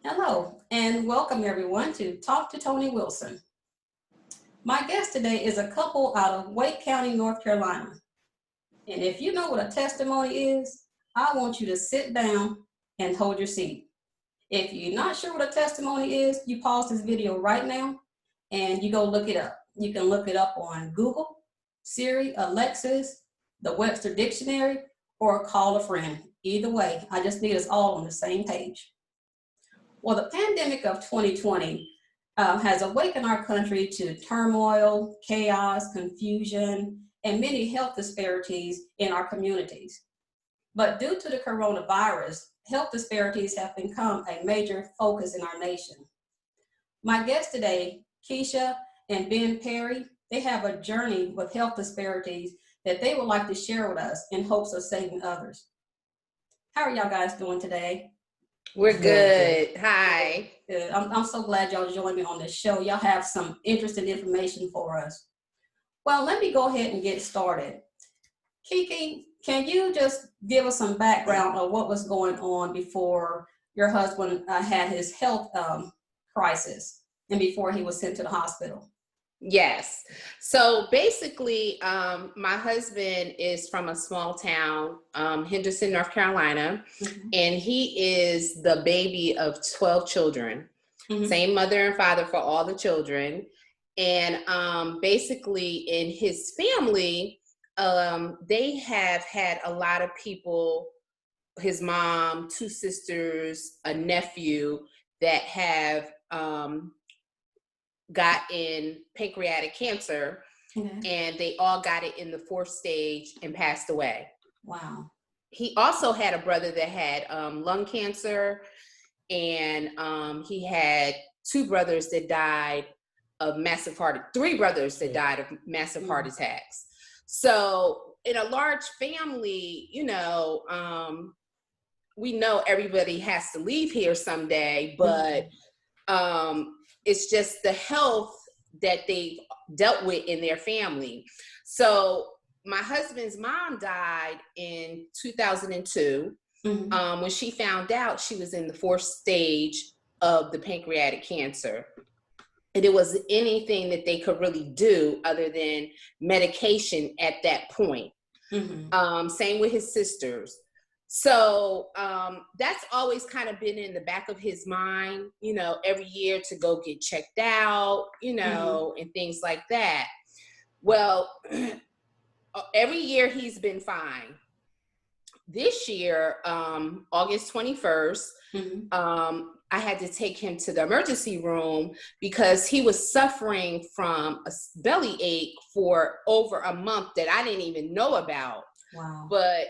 Hello, and welcome everyone to Talk to Tony Wilson. My guest today is a couple out of Wake County, North Carolina. And if you know what a testimony is, I want you to sit down and hold your seat. If you're not sure what a testimony is, you pause this video right now and you go look it up. You can look it up on Google, Siri, Alexis, the Webster Dictionary, or call a friend. Either way, I just need us all on the same page. Well, the pandemic of 2020 has awakened our country to turmoil, chaos, confusion, and many health disparities in our communities. But due to the coronavirus, health disparities have become a major focus in our nation. My guests today, Keisha and Ben Perry, they have a journey with health disparities that they would like to share with us in hopes of saving others. How are y'all guys doing today? We're good. Hi. Good. I'm so glad y'all joined me on this show. Y'all have some interesting information for us. Well, let me go ahead and get started. Kiki, can you just give us some background of what was going on before your husband had his health crisis and before he was sent to the hospital? Yes. So basically, my husband is from a small town, Henderson, North Carolina, and he is the baby of 12 children, same mother and father for all the children. And basically in his family, they have had a lot of people, his mom, two sisters, a nephew that have got in pancreatic cancer, and they all got it in the 4th stage and passed away. Wow. He also had a brother that had lung cancer, and he had 2 brothers that died of three brothers that died of massive heart attacks. So in a large family, we know everybody has to leave here someday, but it's just the health that they've dealt with in their family. So my husband's mom died in 2002. When she found out, she was in the 4th stage of the pancreatic cancer. And it was anything that they could really do other than medication at that point. Same with his sisters. So that's always kind of been in the back of his mind, every year to go get checked out, and things like that. Well, every year he's been fine. This year, August 21st, I had to take him to the emergency room because he was suffering from a belly ache for over a month that I didn't even know about. Wow. But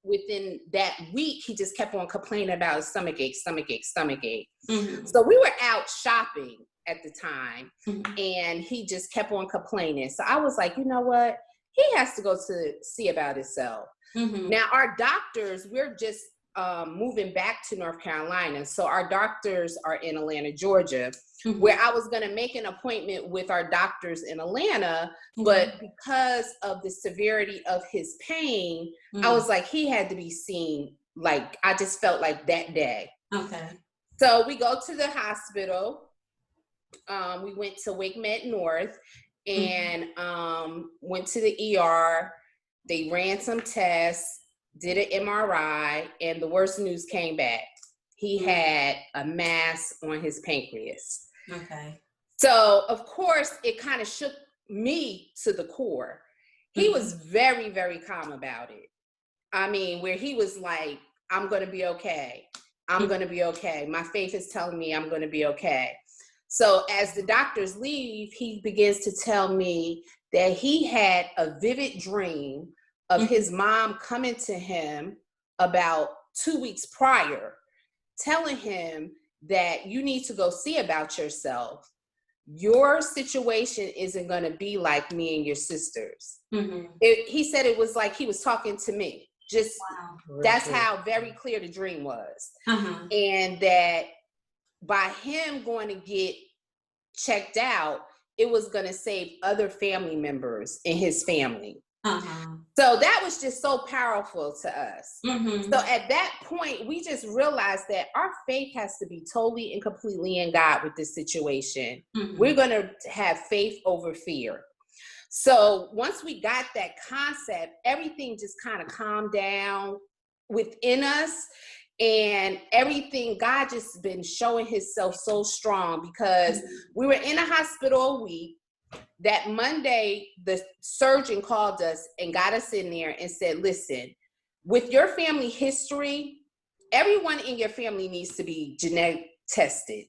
within that week, he just kept on complaining about his stomach ache. So we were out shopping at the time, and he just kept on complaining. So I was like, you know what? He has to go to see about himself. Now, our doctors, we're just moving back to North Carolina. So our doctors are in Atlanta, Georgia, where I was going to make an appointment with our doctors in Atlanta. But because of the severity of his pain, I was like, he had to be seen. Like, I just felt like that day. Okay. So we go to the hospital. We went to Wake Med North and went to the ER. They ran some tests, did an MRI, and the worst news came back. He had a mass on his pancreas. Okay. So, of course, it kind of shook me to the core. He was very, very calm about it. I mean, where he was like, I'm going to be okay. I'm going to be okay. My faith is telling me I'm going to be okay. So as the doctors leave, he begins to tell me that he had a vivid dream of his mom coming to him about 2 weeks prior, telling him that you need to go see about yourself. Your situation isn't going to be like me and your sisters. He said it was like he was talking to me. Just that's how very clear the dream was. And that by him going to get checked out, it was going to save other family members in his family. So that was just so powerful to us. Mm-hmm. So at that point, we just realized that our faith has to be totally and completely in God with this situation. Mm-hmm. We're going to have faith over fear. So once we got that concept, everything just kind of calmed down within us. And everything, God just been showing himself so strong, because we were in a hospital a week. That Monday, the surgeon called us and got us in there and said, listen, with your family history, everyone in your family needs to be genetic tested.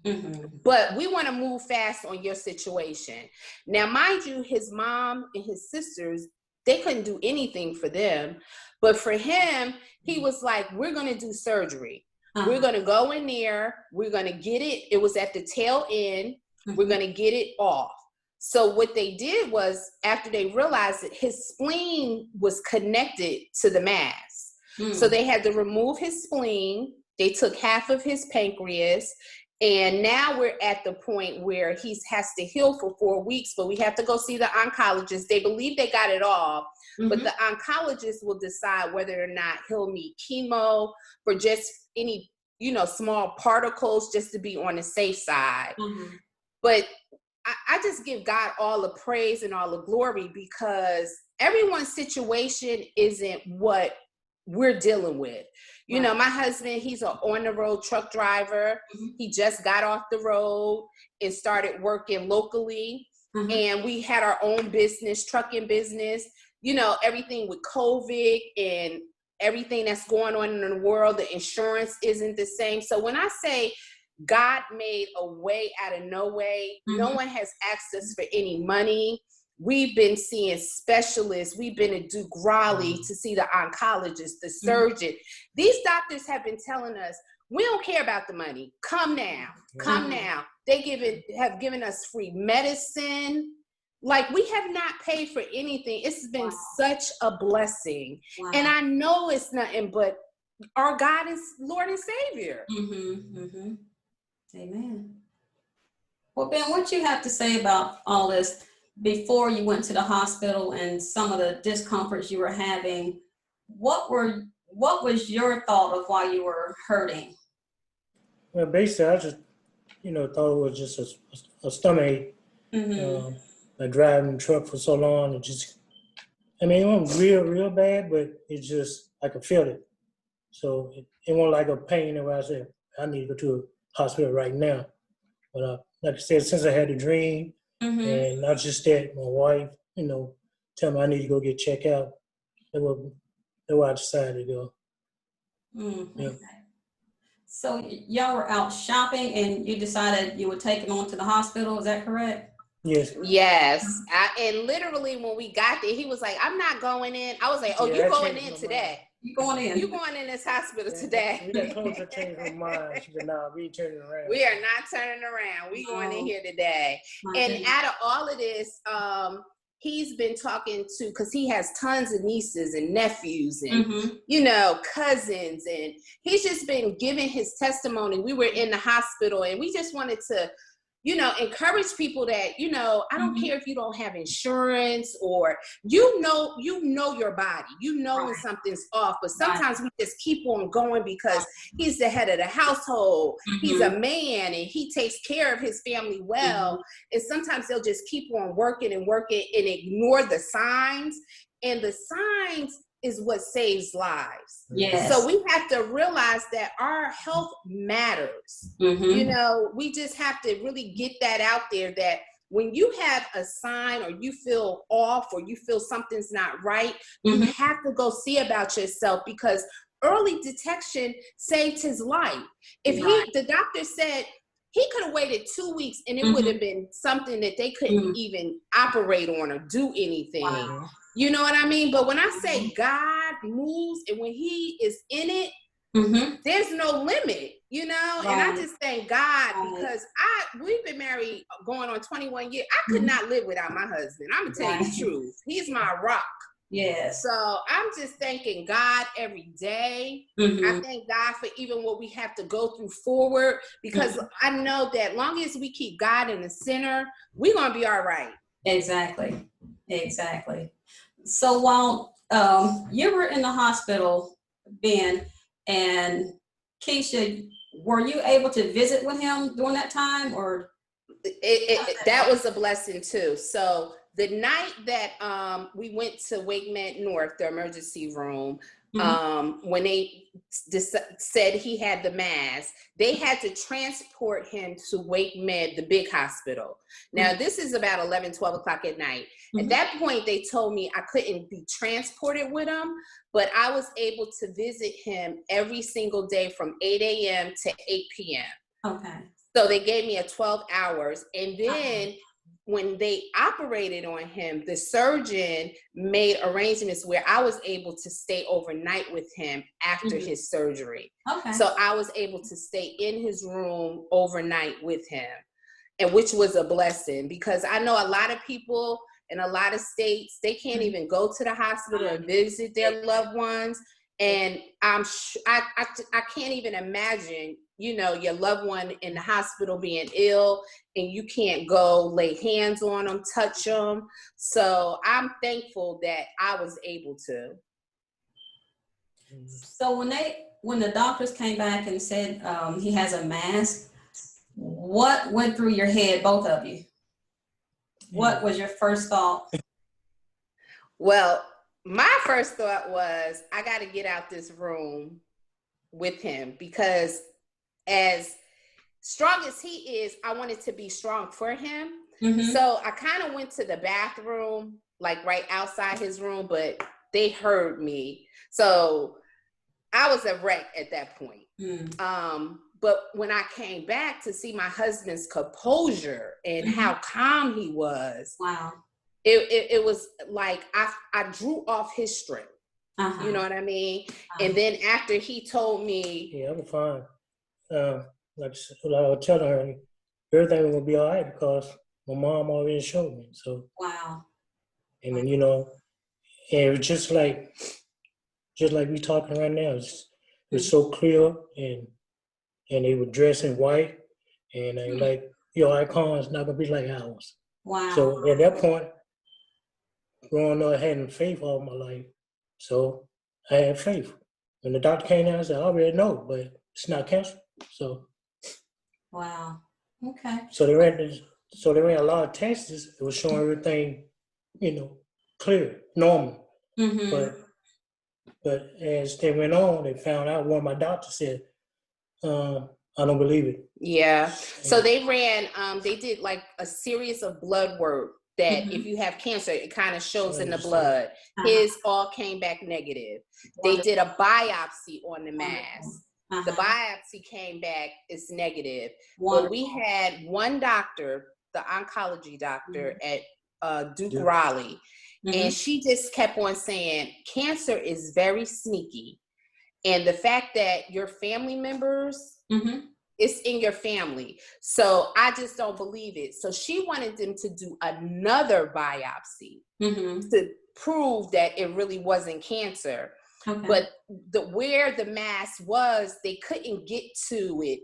Mm-hmm. But we want to move fast on your situation. Now, mind you, his mom and his sisters, they couldn't do anything for them. But for him, he was like, we're going to do surgery. Uh-huh. We're going to go in there. We're going to get it. It was at the tail end. Mm-hmm. We're going to get it off. So what they did was, after they realized that his spleen was connected to the mass, so they had to remove his spleen. They took half of his pancreas. And now we're at the point where he has to heal for 4 weeks, but we have to go see the oncologist. They believe they got it all, but the oncologist will decide whether or not he'll need chemo for just any, small particles, just to be on the safe side. Mm-hmm. But I just give God all the praise and all the glory, because everyone's situation isn't what we're dealing with. You know, my husband, he's an on-the-road truck driver. Mm-hmm. He just got off the road and started working locally. Mm-hmm. And we had our own business, trucking business. Everything with COVID and everything that's going on in the world, the insurance isn't the same. So when I say God made a way out of no way, no one has asked us for any money. We've been seeing specialists. We've been to Duke Raleigh to see the oncologist, the surgeon. These doctors have been telling us, we don't care about the money. Come now. Come now. They have given us free medicine. Like, we have not paid for anything. It's been such a blessing. Wow. And I know it's nothing but our God is Lord and Savior. Mm-hmm. Mm-hmm. Amen. Well, Ben, what you have to say about all this before you went to the hospital and some of the discomforts you were having? What was your thought of why you were hurting? Well, basically, I just, thought it was just a stomach ache. Mm-hmm. Like driving the truck for so long, it wasn't real bad, but it just, I could feel it. So it wasn't like a pain where I said, I need to go to a hospital right now. But like I said, since I had the dream, and not just that, my wife, tell me I need to go get checked out. That's why I decided to go. Mm-hmm. Yeah. So y'all were out shopping and you decided you would take him on to the hospital. Is that correct? Yes. Yes. And literally when we got there, he was like, I'm not going in. I was like, oh, you're going in today. You going in? You going in this hospital today? We got told to change her mind. She said, "Nah, we ain't turning around. We are not turning around. We going in here today." And out of all of this, he's been talking to, because he has tons of nieces and nephews and cousins, and he's just been giving his testimony. We were in the hospital, and we just wanted to encourage people that, I don't care if you don't have insurance, or, your body, when something's off, but sometimes we just keep on going because he's the head of the household. He's a man and he takes care of his family well. And sometimes they'll just keep on working and ignore the signs, and the signs is what saves lives. Yes. So we have to realize that our health matters. We just have to really get that out there, that when you have a sign or you feel off or you feel something's not right, you have to go see about yourself, because early detection saved his life. If the doctor said he could have waited 2 weeks and it would have been something that they couldn't even operate on or do anything. Wow. You know what I mean? But when I say God moves, and when he is in it, there's no limit, And I just thank God, because we've been married going on 21 years. I could not live without my husband. I'm going to tell you the truth. He's my rock. Yes. So I'm just thanking God every day. I thank God for even what we have to go through forward, because I know that long as we keep God in the center, we're going to be all right. Exactly. So while you were in the hospital, Ben, and Keisha, were you able to visit with him during that time, or? That was a blessing too. So the night that we went to Wake Med North, the emergency room, when they said he had the mass, they had to transport him to Wake Med, the big hospital. Now, this is about 11, 12 o'clock at night. At that point, they told me I couldn't be transported with him, but I was able to visit him every single day from 8 a.m. to 8 p.m. Okay. So they gave me a 12 hours. And then when they operated on him, the surgeon made arrangements where I was able to stay overnight with him after his surgery. Okay. So I was able to stay in his room overnight with him, and which was a blessing, because I know a lot of people in a lot of states, they can't even go to the hospital and visit their loved ones. And I can't even imagine, you know, your loved one in the hospital being ill and you can't go lay hands on them, touch them. So I'm thankful that I was able to. So when the doctors came back and said he has a mass, what went through your head, both of you? What was your first thought? Well, my first thought was, I got to get out this room with him, because as strong as he is, I wanted to be strong for him. So I kind of went to the bathroom, like right outside his room, but they heard me. So I was a wreck at that point. But when I came back to see my husband's composure and how calm he was, wow, it was like I drew off his strength. You know what I mean? And then after he told me, yeah, I'm fine. Like I was telling her, everything was gonna be all right because my mom already showed me. So wow, and then, you know, and it was just like we talking right now. It's so clear, and they were dressed in white, and they like your icon's not gonna be like ours. wow. So at that point, growing up having faith all my life, so I had faith. When the doctor came down, I said, I already know, but it's not cancer. So wow. Okay. So they ran a lot of tests. It was showing everything, you know, clear, normal. But as they went on, they found out. One of my doctors said, "I don't believe it." Yeah. So they ran. They did like a series of blood work that if you have cancer, it kind of shows in the blood. His all came back negative. They did a biopsy on the mass. The biopsy came back, it's negative. But we had one doctor, the oncology doctor at Duke Raleigh, and she just kept on saying, cancer is very sneaky. And the fact that your family members, it's in your family. So I just don't believe it. So she wanted them to do another biopsy to prove that it really wasn't cancer. But where the mass was, they couldn't get to it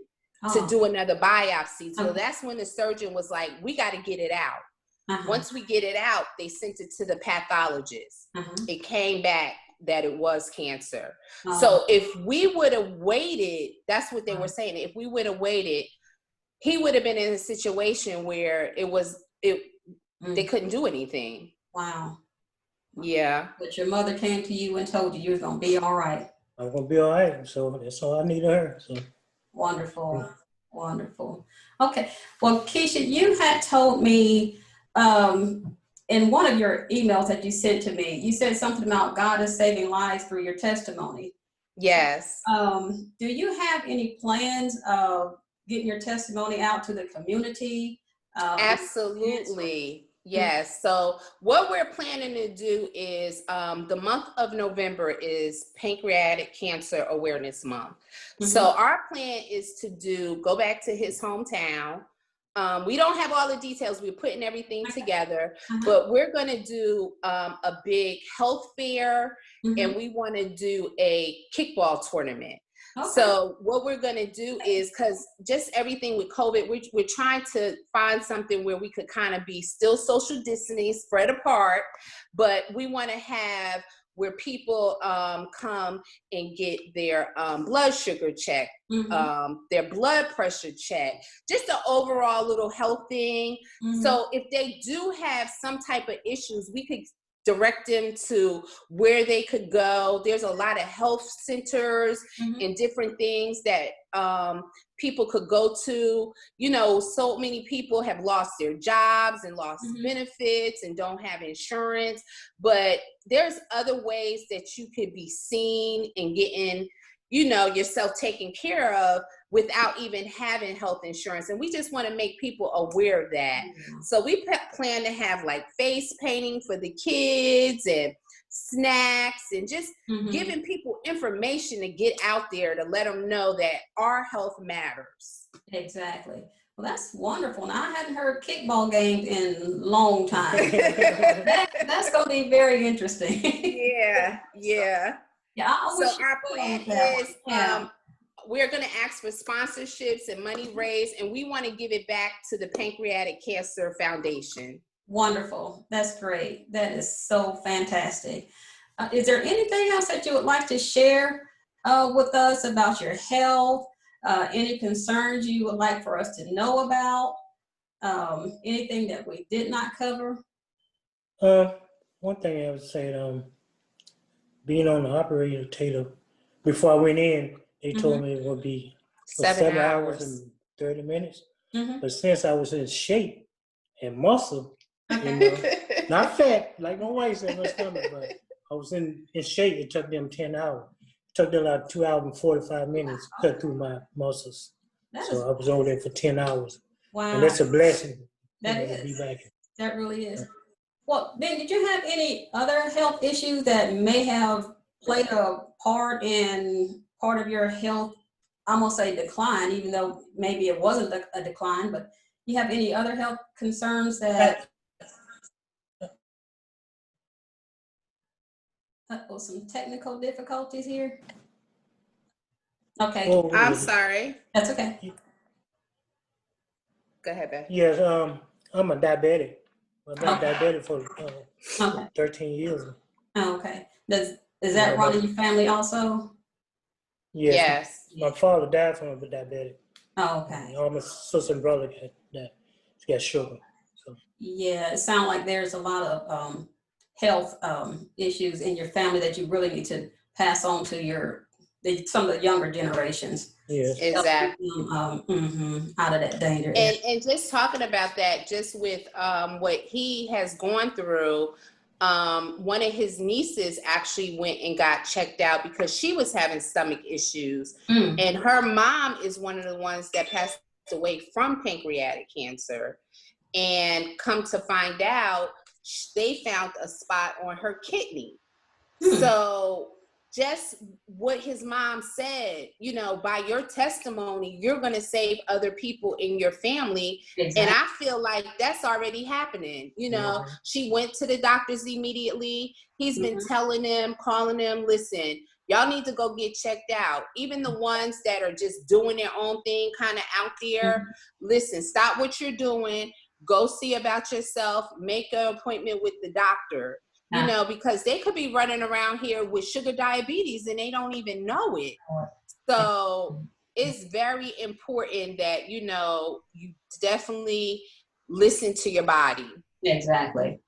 to do another biopsy. So that's when the surgeon was like, we got to get it out. Once we get it out, they sent it to the pathologist. It came back that it was cancer. So if we would have waited, that's what they were saying. If we would have waited, he would have been in a situation where they couldn't do anything. Wow. Yeah. But your mother came to you and told you you was gonna be all right. I'm gonna be all right. So that's all I needed her. So wonderful, wonderful. Okay. Well, Keisha, you had told me in one of your emails that you sent to me, you said something about God is saving lives through your testimony. Yes. Do you have any plans of getting your testimony out to the community? Absolutely. Yes. So what we're planning to do is the month of November is Pancreatic Cancer Awareness Month. So our plan is to go back to his hometown. We don't have all the details. We're putting everything together, but we're going to do a big health fair, and we want to do a kickball tournament. Okay. So what we're going to do is, because just everything with COVID, we're trying to find something where we could kind of be still social distancing, spread apart, but we want to have where people come and get their blood sugar checked, their blood pressure checked, just an overall little health thing. So if they do have some type of issues, we could direct them to where they could go. There's a lot of health centers and different things that people could go to. You know, so many people have lost their jobs and lost benefits and don't have insurance, but there's other ways that you could be seen and getting, you know, yourself taken care of without even having health insurance. And we just want to make people aware of that. So we plan to have like face painting for the kids and snacks and just giving people information to get out there to let them know that our health matters. Exactly. Well, that's wonderful. Now, I hadn't heard kickball games in a long time. That's going to be very interesting. Yeah. I wish So our plan is we're going to ask for sponsorships and money raised, and we want to give it back to the Pancreatic Cancer Foundation. Wonderful. That's great. That is so fantastic. Is there anything else that you would like to share with us about your health? Any concerns you would like for us to know about? Anything that we did not cover? One thing I would say, being on the operator table, before I went in, they told me it would be 7 hours and 30 minutes. But since I was in shape and muscle, you know, not fat, like my wife said, my stomach, but I was in shape, it took them 10 hours. It took them like 2 hours and 45 minutes to cut through my muscles. So I was over there for 10 hours. Wow. And that's a blessing. That is. To be back. That really is. Well, Ben, did you have any other health issues that may have played a part in part of your health, I'm going to say decline, even though maybe it wasn't a decline, but you have any other health concerns that... some technical difficulties here. Okay. I'm sorry. That's okay. Go ahead, Beth. Yes, I'm a diabetic. I've been diabetic for 13 years. Okay. Is that run in your family also? Yes. My father died from a diabetic. Oh, okay. All my sister and brother got sugar. So. Yeah, it sounds like there's a lot of health issues in your family that you really need to pass on to some of the younger generations. Yes. Exactly. Out of that danger. And just talking about that, just with what he has gone through, one of his nieces actually went and got checked out because she was having stomach issues. And her mom is one of the ones that passed away from pancreatic cancer. And come to find out, they found a spot on her kidney. So just what his mom said, you know, by your testimony, you're going to save other people in your family. Exactly. And I feel like that's already happening. You know, she went to the doctors immediately. He's been telling them, calling them, listen, y'all need to go get checked out. Even the ones that are just doing their own thing, kind of out there, listen, stop what you're doing. Go see about yourself, make an appointment with the doctor, you know, because they could be running around here with sugar diabetes and they don't even know it. So it's very important that, you know, you definitely listen to your body. Exactly.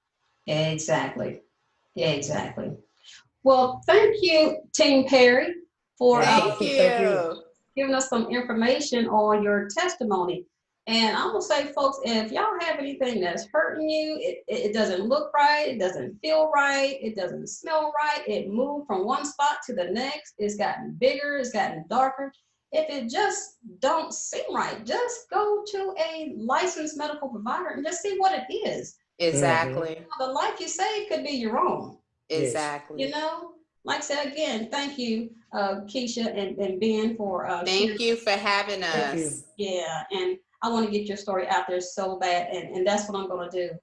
Well, thank you, Team Perry, for giving us some information on your testimony. And I'm gonna say, folks, if y'all have anything that's hurting you, it doesn't look right, it doesn't feel right, it doesn't smell right, it moved from one spot to the next, it's gotten bigger, it's gotten darker. If it just don't seem right, just go to a licensed medical provider and just see what it is. Exactly. The life you save could be your own. Exactly. You know, like I said, again, thank you, Keisha and Ben for thank you for having us. Yeah, and I want to get your story out there so bad, and that's what I'm going to do.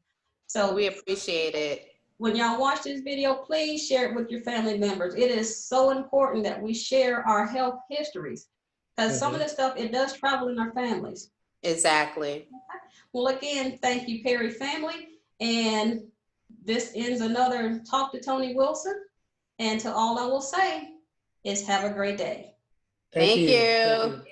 So we appreciate it. when y'all watch this video, please share it with your family members. It is so important that we share our health histories, because some of this stuff, it does travel in our families. Exactly. Well, again, thank you, Perry family. And this ends another Talk to Tony Wilson. And to all I will say is have a great day. Thank you. Thank you.